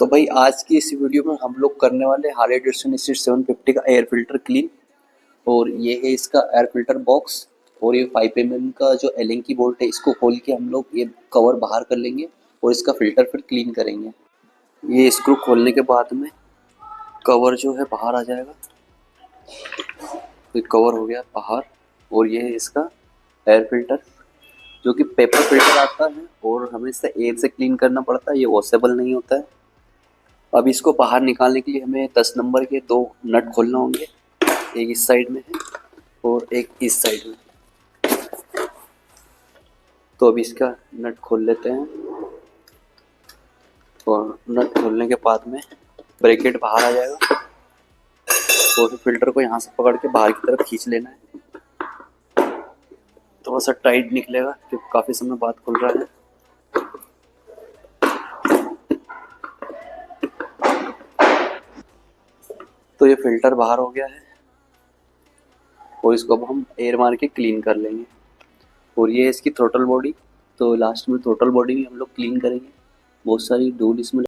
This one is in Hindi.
तो भाई आज की इस वीडियो में हम लोग करने वाले हार्ले डेविडसन स्ट्रीट 750 का एयर फिल्टर क्लीन। और ये है इसका एयर फिल्टर बॉक्स। और ये 5 mm का जो एलिंग की बोल्ट है, इसको खोल के हम लोग ये कवर बाहर कर लेंगे और इसका फिल्टर फिर क्लीन करेंगे। ये स्क्रू खोलने के बाद में कवर जो है बाहर आ जाएगा। तो कवर हो गया बाहर। और ये है इसका एयर फिल्टर, जो कि पेपर फिल्टर आता है और हमें इसे एयर से क्लीन करना पड़ता है, ये वॉशेबल नहीं होता है। अब इसको बाहर निकालने के लिए हमें 10 नंबर के 2 नट खोलना होंगे। एक इस साइड में है और एक इस साइड में। तो अब इसका नट खोल लेते हैं। और नट खोलने के बाद में ब्रैकेट बाहर आ जाएगा और फिर फिल्टर को यहाँ से पकड़ के बाहर की तरफ खींच लेना है। थोड़ा सा टाइट निकलेगा क्योंकि काफ़ी समय बाद खुल रहा है। तो ये फिल्टर बाहर हो गया है और इसको अब हम एयर मार के क्लीन कर लेंगे। और ये है इसकी थ्रोटल बॉडी। तो लास्ट में थ्रोटल बॉडी भी हम लोग क्लीन करेंगे। बहुत सारी धूल इसमें